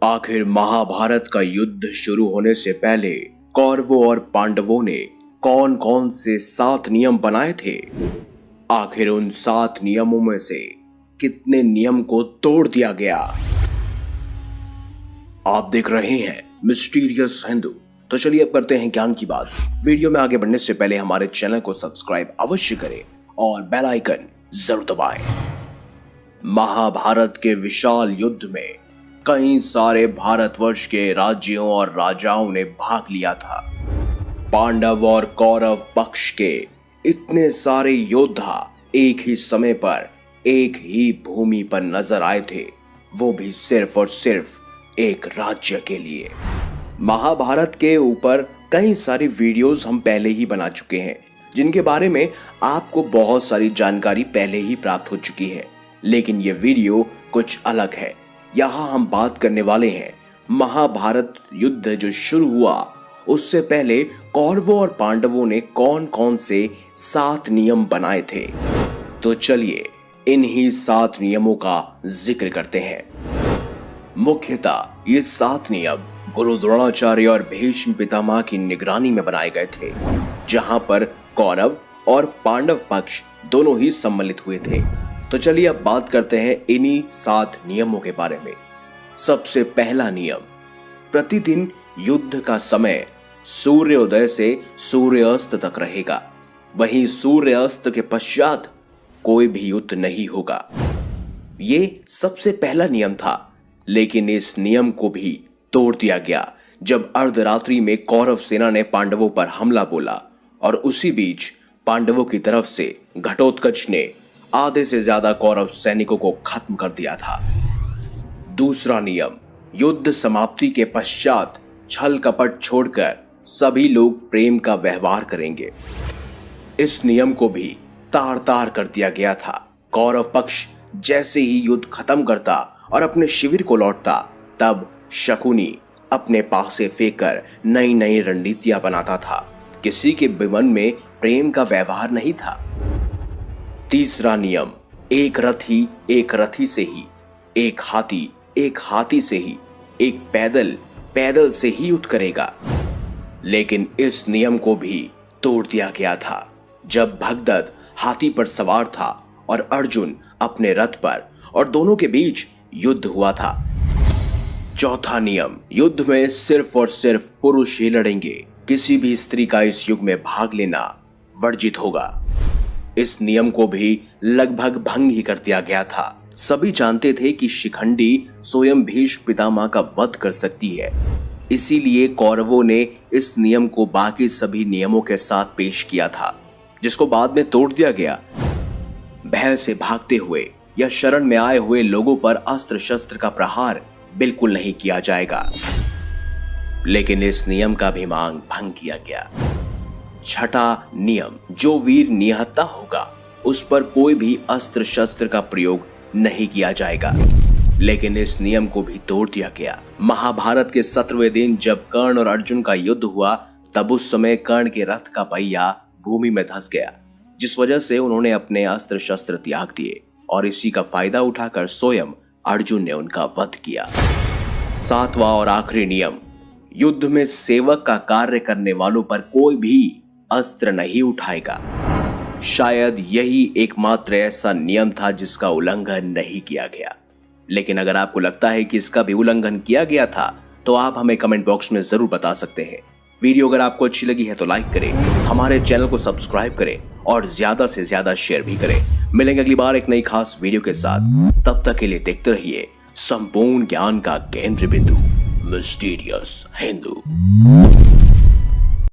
आखिर महाभारत का युद्ध शुरू होने से पहले कौरवों और पांडवों ने कौन कौन से 7 नियम बनाए थे? आखिर उन 7 नियमों में से कितने नियम को तोड़ दिया गया? आप देख रहे हैं मिस्टीरियस हिंदू। तो चलिए अब करते हैं ज्ञान की बात। वीडियो में आगे बढ़ने से पहले हमारे चैनल को सब्सक्राइब अवश्य करें और बेल आइकन जरूर दबाएं। महाभारत के विशाल युद्ध में कई सारे भारतवर्ष के राज्यों और राजाओं ने भाग लिया था। पांडव और कौरव पक्ष के इतने सारे योद्धा एक ही समय पर एक ही भूमि पर नजर आए थे, वो भी सिर्फ और सिर्फ एक राज्य के लिए। महाभारत के ऊपर कई सारी वीडियोस हम पहले ही बना चुके हैं, जिनके बारे में आपको बहुत सारी जानकारी पहले ही प्राप्त हो चुकी है। लेकिन ये वीडियो कुछ अलग है। यहाँ हम बात करने वाले हैं महाभारत युद्ध जो शुरू हुआ उससे पहले कौरवों और पांडवों ने कौन कौन से 7 नियम बनाए थे। तो चलिए इन्हीं 7 नियमों का जिक्र करते हैं। मुख्यतः ये 7 नियम गुरु द्रोणाचार्य और भीष्म पितामह की निगरानी में बनाए गए थे, जहां पर कौरव और पांडव पक्ष दोनों ही सम्मिलित हुए थे। तो चलिए अब बात करते हैं इन्हीं 7 नियमों के बारे में। सबसे पहला नियम, प्रतिदिन युद्ध का समय सूर्योदय से सूर्यास्त तक रहेगा। वहीं सूर्यास्त के पश्चात कोई भी युद्ध नहीं होगा। ये सबसे पहला नियम था, लेकिन इस नियम को भी तोड़ दिया गया जब अर्धरात्रि में कौरव सेना ने पांडवों पर हमला बोला और उसी बीच पांडवों की तरफ से घटोत्कच ने आधे से ज्यादा कौरव सैनिकों को खत्म कर दिया था। दूसरा नियम, युद्ध समाप्ति के पश्चात छल कपट छोड़कर सभी लोग प्रेम का व्यवहार करेंगे। इस नियम को भी तार तार कर दिया गया था। कौरव पक्ष जैसे ही युद्ध खत्म करता और अपने शिविर को लौटता, तब शकुनी अपने पास से फेंककर नई नई रणनीतियां बनाता था। किसी के मन में प्रेम का व्यवहार नहीं था। तीसरा नियम, एक रथी से ही, एक हाथी से ही, एक पैदल से ही युद्ध करेगा। लेकिन इस नियम को भी तोड़ दिया गया था जब भगदत्त हाथी पर सवार था और अर्जुन अपने रथ पर, और दोनों के बीच युद्ध हुआ था। चौथा नियम, युद्ध में सिर्फ और सिर्फ पुरुष ही लड़ेंगे। किसी भी स्त्री का इस युग में भाग लेना वर्जित होगा। इस नियम को भी लगभग भंग ही कर दिया गया था। सभी जानते थे कि शिखंडी स्वयं भीष्म पितामह का वध कर सकती है, इसीलिए कौरवों ने इस नियम को बाकी सभी नियमों के साथ पेश किया था, जिसको बाद में तोड़ दिया गया। भय से भागते हुए या शरण में आए हुए लोगों पर अस्त्र शस्त्र का प्रहार बिल्कुल नहीं किया जाएगा। लेकिन इस नियम का भी भंग किया गया। छठा नियम, जो वीर निहत्था होगा उस पर कोई भी अस्त्र शस्त्र का प्रयोग नहीं किया जाएगा। लेकिन इस नियम को भी तोड़ दिया गया। महाभारत के 17वें दिन जब कर्ण और अर्जुन का युद्ध हुआ, तब उस समय कर्ण के रथ का पहिया भूमि में धंस गया, जिस वजह से उन्होंने अपने अस्त्र शस्त्र त्याग दिए और इसी का फायदा उठाकर स्वयं अर्जुन ने उनका वध किया। 7वां और आखिरी नियम, युद्ध में सेवक का कार्य करने वालों पर कोई भी अस्त्र नहीं उठाएगा। शायद यही एकमात्र ऐसा नियम था जिसका उल्लंघन नहीं किया गया। लेकिन अगर आपको लगता है कि इसका भी उल्लंघन किया गया था, तो आप हमें कमेंट बॉक्स में जरूर बता सकते हैं। वीडियो अगर आपको अच्छी लगी है तो लाइक करें, हमारे चैनल को सब्सक्राइब करें और ज्यादा से ज्यादा शेयर भी करें। मिलेंगे अगली बार एक नई खास वीडियो के साथ। तब तक के लिए देखते रहिए संपूर्ण ज्ञान का केंद्र बिंदु मिस्टीरियस हिंदू।